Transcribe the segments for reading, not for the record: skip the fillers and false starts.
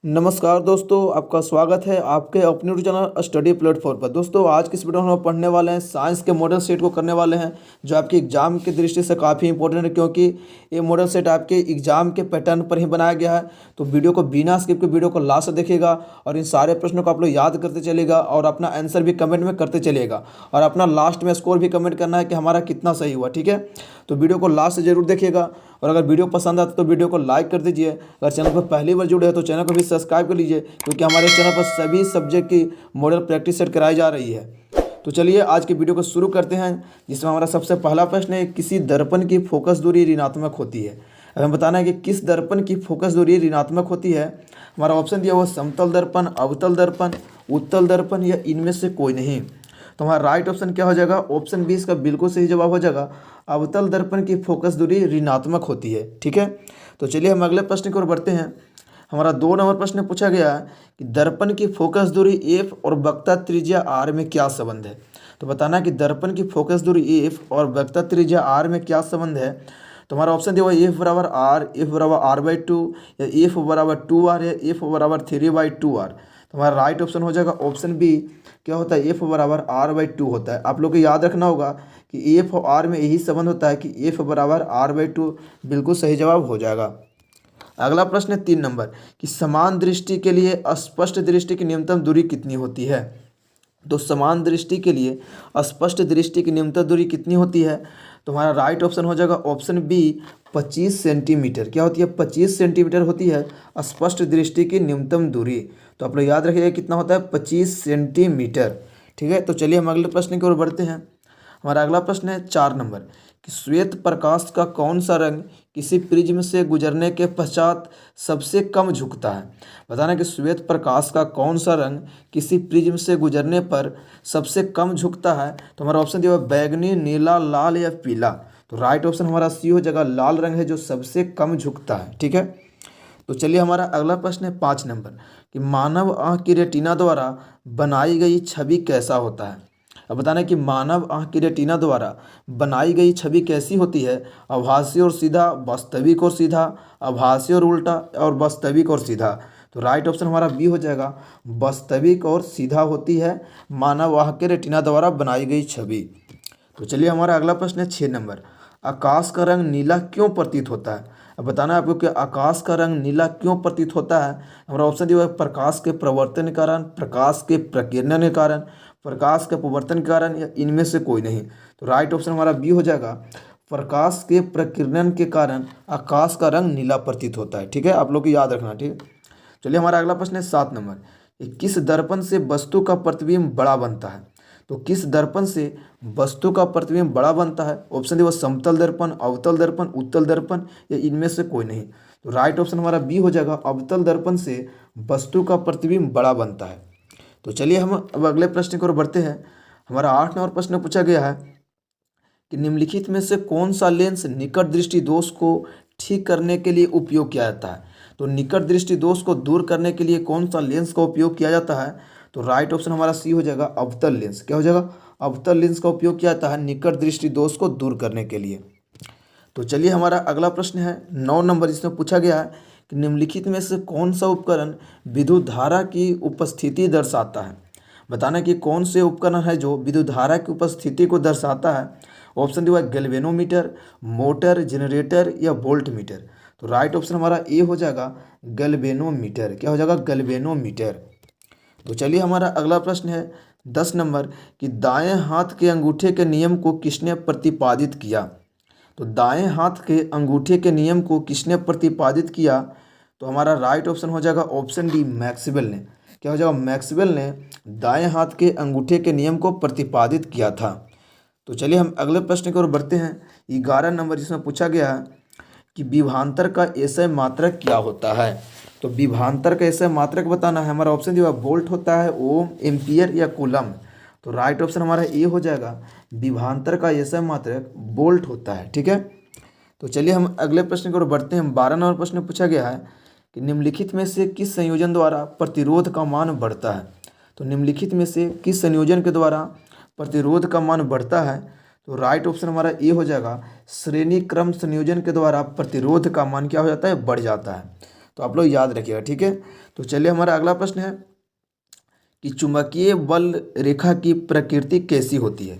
नमस्कार दोस्तों, आपका स्वागत है आपके अपने यूट्यूब चैनल स्टडी प्लेटफॉर्म पर। दोस्तों आज की इस वीडियो में हम पढ़ने वाले हैं साइंस के मॉडल सेट को करने वाले हैं, जो आपके एग्जाम की दृष्टि से काफ़ी इंपॉर्टेंट है, क्योंकि ये मॉडल सेट आपके एग्जाम के पैटर्न पर ही बनाया गया है। तो वीडियो को बिना स्किप के वीडियो को लास्ट देखिएगा और इन सारे प्रश्नों को आप लोग याद करते चलेगा और अपना आंसर भी कमेंट में करते चलिएगा और अपना लास्ट में स्कोर भी कमेंट करना है कि हमारा कितना सही हुआ। ठीक है, तो वीडियो को लास्ट से जरूर देखिएगा और अगर वीडियो पसंद आता तो वीडियो को लाइक कर दीजिए। अगर चैनल पर पहली बार जुड़े हैं तो चैनल को भी सब्सक्राइब कर लीजिए, क्योंकि हमारे चैनल पर सभी सब्जेक्ट की मॉडल प्रैक्टिस सेट कराई जा रही है। तो चलिए आज की वीडियो को शुरू करते हैं, जिसमें हमारा सबसे पहला प्रश्न है, किसी दर्पण की फोकस दूरी ऋणात्मक होती है। अब हमें बताना है कि किस दर्पण की फोकस दूरी ऋणात्मक होती है। हमारा ऑप्शन दिया हुआ समतल दर्पण, अवतल दर्पण, उत्तल दर्पण या इनमें से कोई नहीं। तो हमारा राइट ऑप्शन क्या हो जाएगा? ऑप्शन बी इसका बिल्कुल सही जवाब हो जाएगा। अवतल दर्पण की फोकस दूरी ऋणात्मक होती है। ठीक है, तो चलिए हम अगले प्रश्न की ओर बढ़ते हैं। हमारा 2 नंबर प्रश्न पूछा गया है कि दर्पण की फोकस दूरी एफ और वक्रता त्रिज्या आर में क्या संबंध है। तो बताना है कि दर्पण की फोकस दूरी एफ और वक्रता त्रिज्या आर में क्या संबंध है। तो हमारा ऑप्शन दिया हुआ एफ बराबर आर, एफ बराबर r/2 या एफ बराबर 2r या एफ बराबर 3/2r। तो हमारा राइट ऑप्शन हो जाएगा ऑप्शन बी। क्या होता है? एफ बराबर r/2 होता है। आप लोग को याद रखना होगा कि एफ और आर में यही संबंध होता है कि एफ बराबर r/2 बिल्कुल सही जवाब हो जाएगा। अगला प्रश्न है 3 नंबर कि समान दृष्टि के लिए अस्पष्ट दृष्टि की न्यूनतम दूरी कितनी होती है। तो समान दृष्टि के लिए अस्पष्ट दृष्टि की न्यूनतम दूरी कितनी होती है। तो हमारा राइट ऑप्शन हो जाएगा ऑप्शन बी 25 सेंटीमीटर। क्या होती है? 25 सेंटीमीटर होती है अस्पष्ट दृष्टि की न्यूनतम दूरी। तो आप लोग याद रखिएगा कितना होता है? 25 सेंटीमीटर। ठीक है, तो चलिए हम अगले प्रश्न की ओर बढ़ते हैं। हमारा अगला प्रश्न है 4 नंबर कि श्वेत प्रकाश का कौन सा रंग किसी प्रिज्म से गुजरने के पश्चात सबसे कम झुकता है। बताना कि श्वेत प्रकाश का कौन सा रंग किसी प्रिज्म से गुजरने पर सबसे कम झुकता है। तो हमारा ऑप्शन दिया हुआ बैगनी, नीला, लाल या पीला। तो राइट ऑप्शन हमारा सी हो जाएगा, लाल रंग है जो सबसे कम झुकता है। ठीक है, तो चलिए हमारा अगला प्रश्न है 5 नंबर कि मानव आँख की रेटिना द्वारा बनाई गई छवि कैसा होता है। अब बताना है कि मानव आँख की रेटिना द्वारा बनाई गई छवि कैसी होती है। आभासी और सीधा, वास्तविक और सीधा, आभासी और उल्टा और वास्तविक और सीधा। तो राइट ऑप्शन हमारा बी हो जाएगा, वास्तविक और सीधा होती है मानव आँख के रेटिना द्वारा बनाई गई छवि। तो चलिए हमारा अगला प्रश्न है 6 नंबर, आकाश का रंग नीला क्यों प्रतीत होता है। अब बताना है आपको कि आकाश का रंग नीला क्यों प्रतीत होता है। हमारा ऑप्शन दिया हुआ है प्रकाश के प्रवर्तन के कारण, प्रकाश के प्रकीर्णन के कारण, प्रकाश के अपवर्तन के कारण या इनमें से कोई नहीं। तो राइट ऑप्शन हमारा बी हो जाएगा, प्रकाश के प्रकीर्णन के कारण आकाश का रंग नीला प्रतीत होता है। ठीक है, आप लोग को याद रखना। ठीक है, चलिए हमारा अगला प्रश्न है 7 नंबर कि किस दर्पण से वस्तु का प्रतिबिंब बड़ा बनता है। तो किस दर्पण से वस्तु का प्रतिबिंब बड़ा बनता है। ऑप्शन दिया समतल दर्पण, अवतल दर्पण, उत्तल दर्पण या इनमें से कोई नहीं। तो राइट ऑप्शन हमारा बी हो जाएगा, अवतल दर्पण से वस्तु का प्रतिबिंब बड़ा बनता है। तो चलिए हम अब अगले प्रश्न की ओर बढ़ते हैं। हमारा 8 नंबर प्रश्न पूछा गया है कि निम्नलिखित में से कौन सा लेंस निकट दृष्टि दोष को ठीक करने के लिए उपयोग किया जाता है। तो निकट दृष्टि दोष को दूर करने के लिए कौन सा लेंस का उपयोग किया जाता है। तो राइट ऑप्शन हमारा सी हो जाएगा, अवतल लेंस। क्या हो जाएगा? अवतल लेंस का उपयोग किया जाता है निकट दृष्टि दोष को दूर करने के लिए। तो चलिए हमारा अगला प्रश्न है 9 नंबर, जिसमें पूछा गया है कि निम्नलिखित में से कौन सा उपकरण विद्युत धारा की उपस्थिति दर्शाता है। बताना कि कौन से उपकरण है जो विद्युत धारा की उपस्थिति को दर्शाता है। ऑप्शन दिया है गैल्वेनोमीटर, मोटर, जनरेटर या वोल्ट मीटर। तो राइट ऑप्शन हमारा ए हो जाएगा, गैल्वेनोमीटर। क्या हो जाएगा? गैल्वेनोमीटर। तो चलिए हमारा अगला प्रश्न है 10 नंबर कि दाएं हाथ के अंगूठे के नियम को किसने प्रतिपादित किया। तो दाएं हाथ के अंगूठे के नियम को किसने प्रतिपादित किया। तो हमारा राइट ऑप्शन हो जाएगा ऑप्शन डी, मैक्सवेल ने। क्या हो जाएगा? मैक्सवेल ने दाएं हाथ के अंगूठे के नियम को प्रतिपादित किया था। तो चलिए हम अगले प्रश्न की ओर बढ़ते हैं 11 नंबर, जिसमें पूछा गया है कि विभवांतर का एसआई मात्रक क्या होता है। तो विभवांतर का एसआई मात्रक बताना है। हमारा ऑप्शन दिया वोल्ट होता है, ओम, एम्पियर या कूलम। तो राइट ऑप्शन हमारा ए हो जाएगा, विभवांतर का एसआई मात्रक वोल्ट होता है। ठीक है, तो चलिए हम अगले प्रश्न की ओर बढ़ते हैं। 12 नंबर प्रश्न पूछा गया है कि निम्नलिखित में से किस संयोजन द्वारा प्रतिरोध का मान बढ़ता है। तो निम्नलिखित में से किस संयोजन के द्वारा प्रतिरोध का मान बढ़ता है। तो राइट ऑप्शन हमारा ए हो जाएगा, श्रेणी क्रम संयोजन के द्वारा प्रतिरोध का मान क्या हो जाता है? बढ़ जाता है। तो आप लोग याद रखिएगा, ठीक है। तो चलिए हमारा अगला प्रश्न है कि चुंबकीय बल रेखा की प्रकृति कैसी होती है।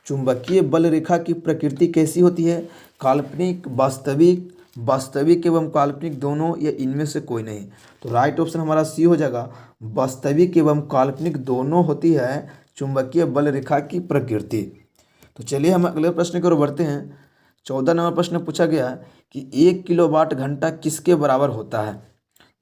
चुंबकीय बल रेखा की प्रकृति कैसी होती है? काल्पनिक, वास्तविक, वास्तविक एवं काल्पनिक दोनों, या इनमें से कोई नहीं। तो राइट ऑप्शन हमारा सी हो जाएगा, वास्तविक एवं काल्पनिक दोनों होती है चुंबकीय बल रेखा की प्रकृति। तो चलिए हम अगले प्रश्न की ओर बढ़ते हैं। 14 नंबर प्रश्न पूछा गया है कि 1 किलोवाट घंटा किसके बराबर होता है।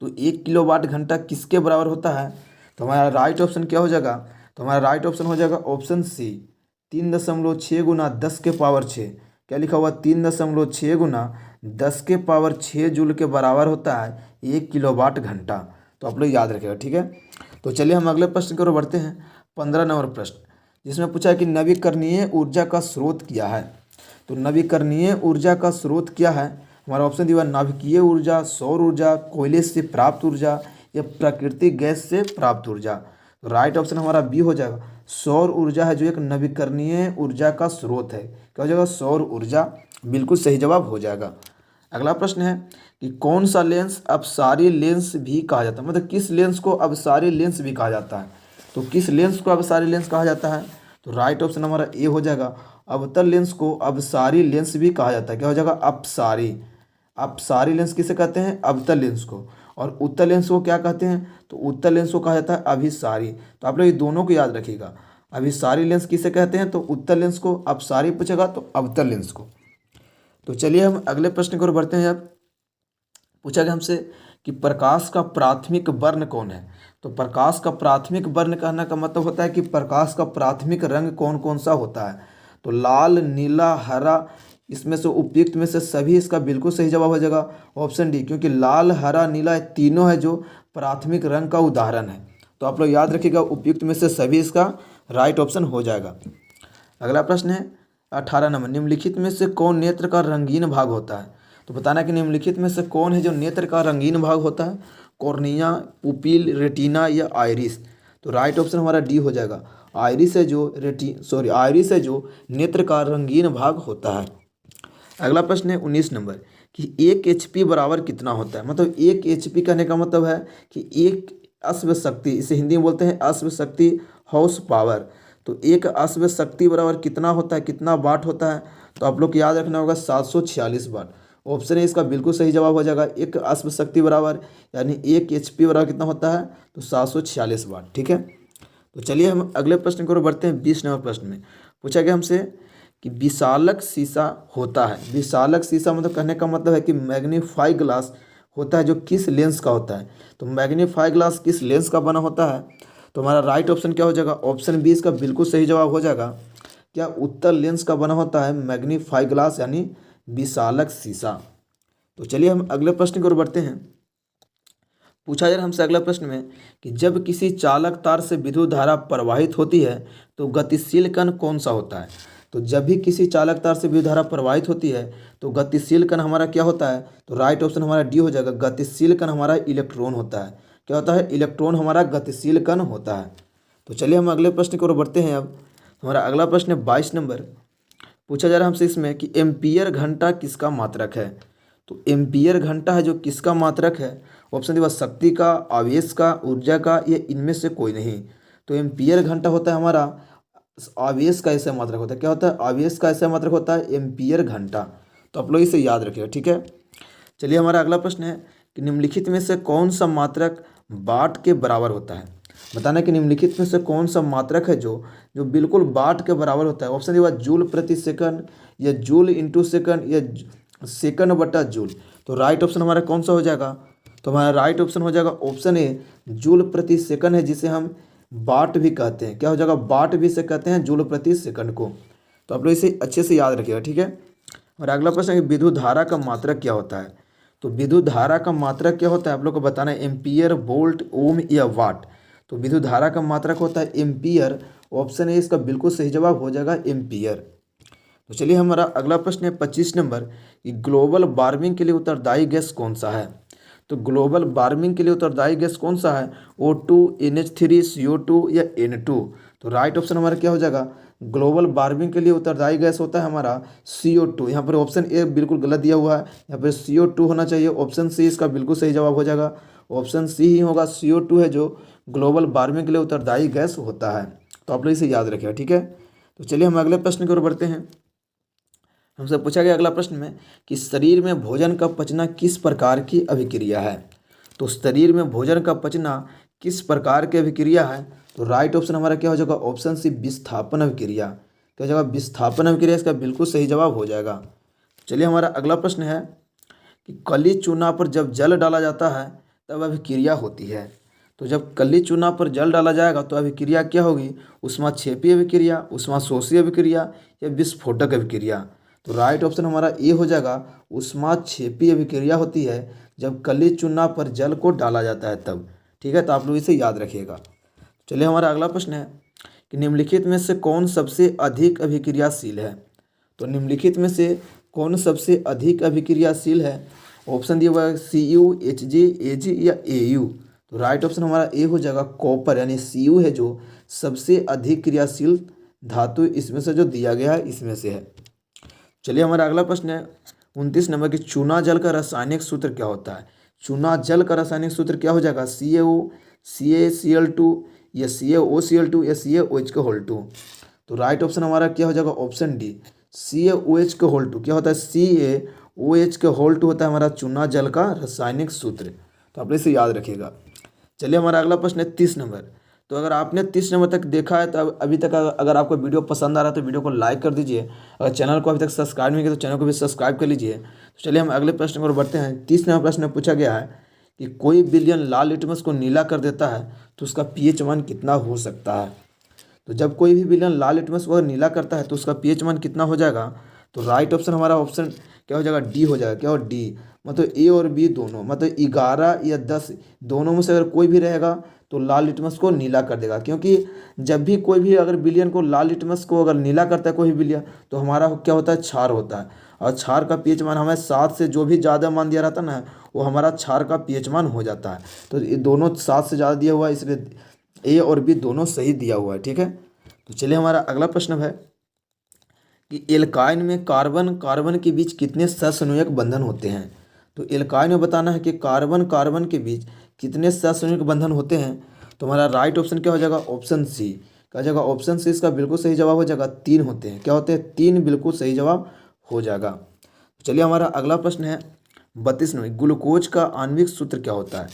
तो 1 किलोवाट घंटा किसके बराबर होता है? तो हमारा राइट ऑप्शन क्या हो जाएगा? तो हमारा राइट ऑप्शन हो जाएगा ऑप्शन सी, 3.6 गुना 10 के पावर 6। क्या लिखा हुआ? 3.6 गुना 10 के पावर 6 जूल के बराबर होता है 1 किलोवाट घंटा। तो आप लोग याद रखिएगा, ठीक है। तो चलिए हम अगले प्रश्न की ओर बढ़ते हैं। 15 नंबर प्रश्न, जिसमें पूछा है कि नवीकरणीय ऊर्जा का स्रोत क्या है। तो नवीकरणीय ऊर्जा का स्रोत क्या है? हमारा ऑप्शन दिया, नाभिकीय ऊर्जा, सौर ऊर्जा, कोयले से प्राप्त ऊर्जा, या प्राकृतिक गैस से प्राप्त ऊर्जा। तो राइट ऑप्शन हमारा बी हो जाएगा, सौर ऊर्जा है जो एक नवीकरणीय ऊर्जा का स्रोत है। क्या हो जाएगा? सौर ऊर्जा, बिल्कुल सही जवाब हो जाएगा। अगला प्रश्न है कि कौन सा लेंस अपसारी लेंस भी कहा जाता है, मतलब किस लेंस को अपसारी लेंस भी कहा जाता है। तो किस लेंस को अपसारी लेंस कहा जाता है? तो राइट ऑप्शन हमारा ए हो जाएगा, अवतल लेंस को अपसारी लेंस भी कहा जाता है। क्या हो जाएगा? अपसारी। अपसारी लेंस किसे कहते हैं? अवतल लेंस को। और उत्तल लेंस को क्या कहते हैं? तो उत्तल लेंस को कहा जाता है अभिसारी। तो आप लोग ये दोनों को याद रखिएगा, अभिसारी लेंस किसे कहते हैं? तो उत्तल लेंस को, अपसारी पूछेगा तो अवतल लेंस को। तो चलिए हम अगले प्रश्न की ओर बढ़ते हैं। अब पूछा गया हमसे कि प्रकाश का प्राथमिक वर्ण कौन है। तो प्रकाश का प्राथमिक वर्ण कहने का मतलब होता है कि प्रकाश का प्राथमिक रंग कौन कौन सा होता है। तो लाल, नीला, हरा, इसमें से उपयुक्त में से सभी इसका बिल्कुल सही जवाब हो जाएगा ऑप्शन डी, क्योंकि लाल, हरा, नीला तीनों है जो प्राथमिक रंग का उदाहरण है। तो आप लोग याद रखिएगा, उपयुक्त में से सभी इसका राइट ऑप्शन हो जाएगा। अगला प्रश्न है 18 नंबर, निम्नलिखित में से कौन नेत्र का रंगीन भाग होता है। तो बताना कि निम्नलिखित में से कौन है जो नेत्र का रंगीन भाग होता है? कॉर्निया, पुपिल, रेटिना, या आइरिस। तो राइट ऑप्शन हमारा डी हो जाएगा, आइरिस है जो आइरिस है जो नेत्र का रंगीन भाग होता है। अगला प्रश्न है 19 नंबर कि 1 HP बराबर कितना होता है। मतलब 1 HP कहने का मतलब है कि एक अश्व शक्ति, इसे हिंदी में बोलते हैं अश्व शक्ति, हॉर्स पावर। तो एक अश्व शक्ति बराबर कितना होता है, कितना वाट होता है? तो आप लोग को याद रखना होगा 746 वाट। ऑप्शन है इसका बिल्कुल सही जवाब हो जाएगा। एक अश्व शक्ति बराबर यानी 1 HP बराबर कितना होता है? तो 746 वाट, ठीक है। तो चलिए हम अगले प्रश्न की ओर बढ़ते हैं। 20 नंबर प्रश्न में पूछा गया हमसे कि विशालक शीशा होता है। विशालक शीशा मतलब कहने का मतलब है कि मैग्नीफाई ग्लास होता है जो किस लेंस का होता है। तो मैग्नीफाई ग्लास किस लेंस का बना होता है? तो हमारा राइट ऑप्शन क्या हो जाएगा? ऑप्शन बी इसका बिल्कुल सही जवाब हो जाएगा। क्या उत्तल लेंस का बना होता है मैग्नीफाई ग्लास यानी विशालक शीशा। तो चलिए हम अगले प्रश्न की ओर बढ़ते हैं। पूछा जा रहा हमसे अगला प्रश्न में कि जब किसी चालक तार से विद्युत धारा प्रवाहित होती है तो गतिशील कण कौन सा होता है। तो जब भी किसी चालक तार से विद्युत धारा प्रवाहित होती है तो गतिशील कण हमारा क्या होता है? तो राइट ऑप्शन हमारा डी हो जाएगा, गतिशील कण हमारा इलेक्ट्रॉन होता है। क्या होता है? इलेक्ट्रॉन हमारा गतिशील कण होता है। तो चलिए हम अगले प्रश्न की ओर बढ़ते हैं। अब हमारा अगला प्रश्न है 22 नंबर। पूछा जा रहा है हमसे इसमें कि एम्पियर घंटा किसका मात्रक है। तो एम्पियर घंटा है जो किसका मात्रक है? ऑप्शन दिया, शक्ति का, आवेश का, ऊर्जा का, या इनमें से कोई नहीं। तो एम्पियर घंटा होता है हमारा आवेश का ऐसा मात्रक होता है। क्या होता है? आवेश का ऐसा मात्रक होता है एम्पियर घंटा। तो आप लोग इसे याद रखिएगा, ठीक है। चलिए हमारा अगला प्रश्न है कि निम्नलिखित में से कौन सा मात्रक वाट के बराबर होता है। बताना कि निम्नलिखित में से कौन सा मात्रक है जो बिल्कुल वाट के बराबर होता है। ऑप्शन दिया, जूल प्रति सेकंड, या जूल इंटू सेकंड, या सेकंड बटा जूल। तो राइट ऑप्शन हमारा कौन सा हो जाएगा? तो हमारा राइट ऑप्शन हो जाएगा ऑप्शन ए, जूल प्रति सेकंड है जिसे हम वाट भी कहते हैं। क्या हो जाएगा? वाट भी से कहते हैं जूल प्रति सेकंड को। तो आप लोग इसे अच्छे से याद रखिएगा, ठीक है। और अगला प्रश्न है विद्युत धारा का मात्रक क्या होता है। तो विद्युत धारा का मात्रक क्या होता है आप लोग को बताना है, एम्पियर, वोल्ट, ओम या वाट। तो विद्युत धारा का मात्रक होता है एम्पियर। ऑप्शन ए इसका बिल्कुल सही जवाब हो जाएगा एम्पियर। तो चलिए हमारा अगला प्रश्न है 25 नंबर कि ग्लोबल वार्मिंग के लिए उत्तरदायी गैस कौन सा है। तो ग्लोबल वार्मिंग के लिए उत्तरदायी गैस कौन सा है? O2, NH3, CO2 या N2। तो राइट ऑप्शन हमारा क्या हो जाएगा? ग्लोबल वार्मिंग के लिए उत्तरदायी गैस होता है हमारा CO2। यहाँ पर ऑप्शन ए बिल्कुल गलत दिया हुआ है, यहाँ पर CO2 होना चाहिए। ऑप्शन सी इसका बिल्कुल सही जवाब हो जाएगा, ऑप्शन सी ही होगा। CO2 है जो ग्लोबल वार्मिंग के लिए उत्तरदायी गैस होता है। तो आप लोग इसे याद रखिएगा, ठीक है। तो चलिए हम अगले प्रश्न की ओर बढ़ते हैं। हमसे पूछा गया अगला प्रश्न में कि शरीर में भोजन का पचना किस प्रकार की अभिक्रिया है। तो शरीर में भोजन का पचना किस प्रकार की अभिक्रिया है, तो राइट ऑप्शन हमारा क्या हो जाएगा, ऑप्शन सी विस्थापन अभिक्रिया। क्या हो जाएगा, विस्थापन अभिक्रिया इसका बिल्कुल सही जवाब हो जाएगा। चलिए हमारा अगला प्रश्न है कि कली चूना पर जब जल डाला जाता है तब अभिक्रिया होती है। तो जब कली चूना पर जल डाला जाएगा तो अभिक्रिया क्या होगी, ऊष्माक्षेपीय अभिक्रिया, ऊष्माशोषीय अभिक्रिया या विस्फोटक अभिक्रिया। तो राइट ऑप्शन हमारा ए हो जाएगा, ऊष्माक्षेपीय अभिक्रिया होती है जब कली चूना पर जल को डाला जाता है तब, ठीक है। तो आप लोग इसे याद रखिएगा। चलिए हमारा अगला प्रश्न है कि निम्नलिखित में से कौन सबसे अधिक अभिक्रियाशील है। तो निम्नलिखित में से कौन सबसे अधिक अभिक्रियाशील है, ऑप्शन दिया हुआ है Cu, Hg, Ag या Au। तो राइट ऑप्शन हमारा ए हो जाएगा, कॉपर यानी Cu है जो सबसे अधिक क्रियाशील धातु इसमें से जो दिया गया है इसमें से है। चलिए हमारा अगला प्रश्न है 29 नंबर की चूना जल का रासायनिक सूत्र क्या होता है। चूना जल का रासायनिक सूत्र क्या हो जाएगा, CaO, CaCl2 या CaOCl2 या CaOH2। तो राइट ऑप्शन हमारा क्या हो जाएगा, ऑप्शन डी CaOH2। क्या होता है, CaOH2 होता है हमारा चूना जल का रासायनिक सूत्र। तो आप इसे याद रखिएगा। चलिए हमारा अगला प्रश्न है 30 नंबर। तो अगर आपने 30 नंबर तक देखा है तो अभी तक अगर आपको वीडियो पसंद आ रहा है तो वीडियो को लाइक कर दीजिए। अगर चैनल को अभी तक सब्सक्राइब नहीं किया तो चैनल को भी सब्सक्राइब कर लीजिए। तो चलिए हम अगले प्रश्न की ओर बढ़ते हैं। 30 नंबर प्रश्न में पूछा गया है कि कोई विलयन लाल लिटमस को नीला कर देता है तो उसका pH मान कितना हो सकता है। तो जब कोई भी विलयन लाल लिटमस को नीला करता है तो उसका pH मान कितना हो जाएगा। तो राइट ऑप्शन हमारा ऑप्शन क्या हो जाएगा, डी हो जाएगा। क्या हो, डी मतलब ए और बी दोनों, मतलब 11 या 10 दोनों में से अगर कोई भी रहेगा तो लाल लिटमस को नीला कर देगा। क्योंकि जब भी कोई भी अगर विलयन को लाल लिटमस को अगर नीला करता है कोई भी विलयन तो हमारा क्या होता है, क्षार होता है। और क्षार का pH मान हमें 7 से जो भी ज़्यादा मान दिया रहता है ना वो हमारा क्षार का pH मान हो जाता है। तो ये दोनों 7 से ज़्यादा दिया हुआ है, इसलिए ए और बी दोनों सही दिया हुआ है, ठीक है। तो चलिए हमारा अगला प्रश्न है कि एल्काइन में कार्बन कार्बन के बीच कितने सहसंयोजक बंधन होते हैं। तो एल्काइन में बताना है कि कार्बन कार्बन के बीच कितने सहसंयोजक बंधन होते हैं। तो हमारा राइट ऑप्शन क्या हो जाएगा, ऑप्शन सी। क्या हो जाएगा, ऑप्शन सी इसका बिल्कुल सही जवाब हो जाएगा। 3 होते हैं। क्या होते हैं, 3 बिल्कुल सही जवाब हो जाएगा। चलिए हमारा अगला प्रश्न है 32 नंबर, ग्लूकोज का आणविक सूत्र क्या होता है।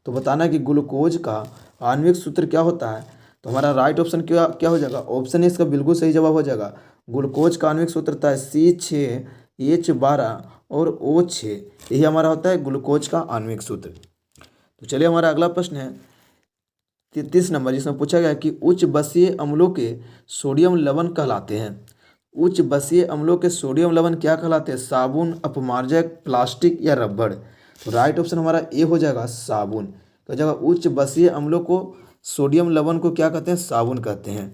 तो बताना है कि ग्लूकोज का आणविक सूत्र क्या होता है। तो हमारा राइट ऑप्शन क्या हो जाएगा, ऑप्शन इसका बिल्कुल सही जवाब हो जाएगा। ग्लूकोज का आणविक सूत्र होता है C6H12 और O6। यही हमारा होता है ग्लूकोज का आणविक सूत्र। तो चलिए हमारा अगला प्रश्न है 33 नंबर, जिसमें पूछा गया कि उच्च बसीय अम्लों के सोडियम लवण कहलाते हैं। उच्च बसीय अम्लों के सोडियम लवण क्या कहलाते हैं, साबुन, अपमार्जक, प्लास्टिक या रबड़। तो राइट ऑप्शन हमारा ए हो जाएगा, साबुन। तो जगह उच्च बसीय अम्लों को सोडियम लवण को क्या कहते हैं, साबुन कहते हैं।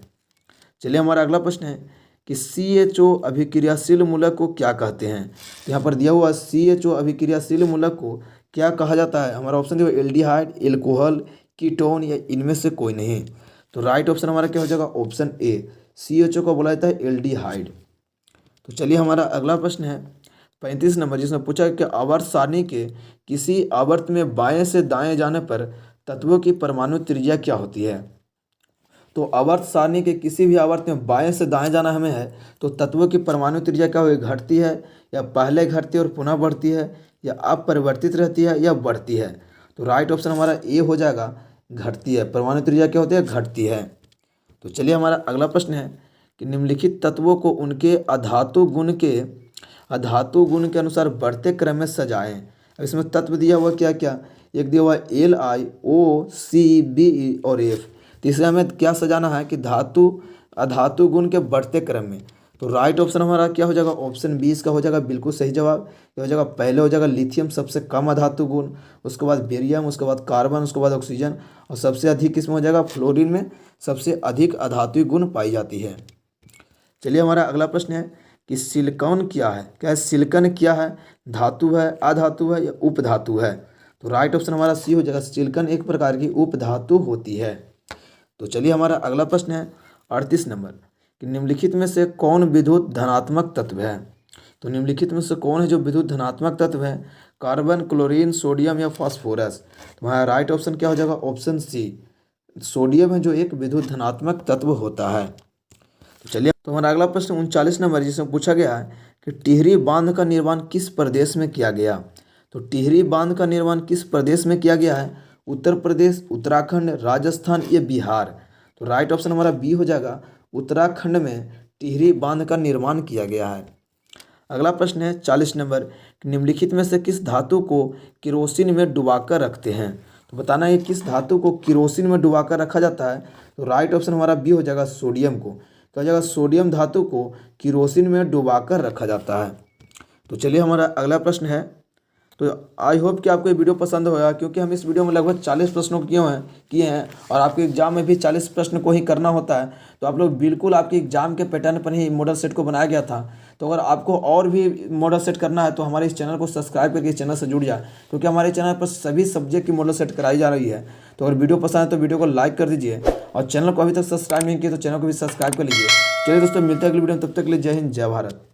चलिए हमारा अगला प्रश्न है कि CHO अभिक्रियाशील मूलक को क्या कहते हैं। तो यहाँ पर दिया हुआ CHO अभिक्रियाशील मूलक को क्या कहा जाता है। हमारा ऑप्शन दिया एल्डिहाइड, एल्कोहल, कीटोन या इनमें से कोई नहीं। तो राइट ऑप्शन हमारा क्या हो जाएगा, ऑप्शन ए। CHO को बोला जाता है एल्डिहाइड। तो चलिए हमारा अगला प्रश्न है 35 नंबर, जिसमें पूछा कि आवर्त सारणी के किसी आवर्त में बाएं से दाएं जाने पर तत्वों की परमाणु त्रिज्या क्या होती है। तो आवर्त सारणी के किसी भी आवर्त में बाएं से दाएं जाना हमें है तो तत्वों की परमाणु त्रिज्या क्या होगी, घटती है या पहले घटती है और पुनः बढ़ती है या अपरिवर्तित रहती है या बढ़ती है। तो राइट ऑप्शन हमारा ए हो जाएगा, घटती है। परमाणु त्रिज्या क्या होती है, घटती है। तो चलिए हमारा अगला प्रश्न है कि निम्नलिखित तत्वों को उनके अधातु गुण के अनुसार बढ़ते क्रम में सजाएं। अब इसमें तत्व दिया हुआ क्या क्या, एक दिया हुआ LiOCBe और F। तीसरा हमें क्या सजाना है कि अधातु गुण के बढ़ते क्रम में। तो राइट ऑप्शन हमारा क्या हो जाएगा, ऑप्शन बी इसका हो जाएगा बिल्कुल सही जवाब। क्या हो जाएगा, पहले हो जाएगा लिथियम सबसे कम अधातु गुण, उसके बाद बेरियम, उसके बाद कार्बन, उसके बाद ऑक्सीजन और सबसे अधिक किसमें हो जाएगा, फ्लोरीन में सबसे अधिक अधातु गुण पाई जाती है। चलिए हमारा अगला प्रश्न है कि सिलिकॉन क्या है। क्या है, सिलिकॉन क्या है, धातु है, अधातु है या उपधातु है। तो राइट ऑप्शन हमारा सी हो जाएगा, सिलिकॉन एक प्रकार की उपधातु होती है। तो चलिए हमारा अगला प्रश्न है 38 नंबर कि निम्नलिखित में से कौन विद्युत धनात्मक तत्व है। तो निम्नलिखित में से कौन है जो विद्युत धनात्मक तत्व है? कार्बन, क्लोरीन, सोडियम या फास्फोरस। तो हमारा राइट ऑप्शन क्या हो जाएगा? ऑप्शन सी, सोडियम है जो एक विद्युत धनात्मक तत्व होता है। तो चलिए, तो हमारा अगला प्रश्न 39 नंबर, जिसमें पूछा गया है कि टिहरी बांध का निर्माण किस प्रदेश में किया गया। तो टिहरी बांध का निर्माण किस प्रदेश में किया गया है? उत्तर प्रदेश, उत्तराखंड, राजस्थान या बिहार। तो राइट ऑप्शन हमारा बी हो जाएगा, उत्तराखंड में टिहरी बांध का निर्माण किया गया है। अगला प्रश्न है 40 नंबर, निम्नलिखित में से किस धातु को किरोसिन में डुबाकर रखते हैं। तो बताना है किस धातु को किरोसिन में डुबाकर रखा जाता है। तो राइट ऑप्शन हमारा बी हो जाएगा, सोडियम को। क्या हो जाएगा? सोडियम धातु को किरोसिन में डुबाकर रखा जाता है। तो चलिए, हमारा अगला प्रश्न है। तो आई होप कि आपको ये वीडियो पसंद होगा, क्योंकि हम इस वीडियो में लगभग 40 प्रश्नों किए हैं और आपके एग्जाम में भी 40 प्रश्न को ही करना होता है। तो आप लोग बिल्कुल आपके एग्जाम के पैटर्न पर ही मॉडल सेट को बनाया गया था। तो अगर आपको और भी मॉडल सेट करना है तो हमारे इस चैनल को सब्सक्राइब करके इस चैनल से जुड़ जाए, क्योंकि हमारे चैनल पर सभी सब्जेक्ट की मॉडल सेट कराई जा रही है। तो अगर वीडियो पसंद है तो वीडियो को लाइक कर दीजिए और चैनल को अभी तक सब्सक्राइब नहीं किया तो चैनल को भी सब्सक्राइब कर लीजिए। चलिए दोस्तों, मिलते हैं अगली वीडियो में, तब तक के लिए जय हिंद, जय भारत।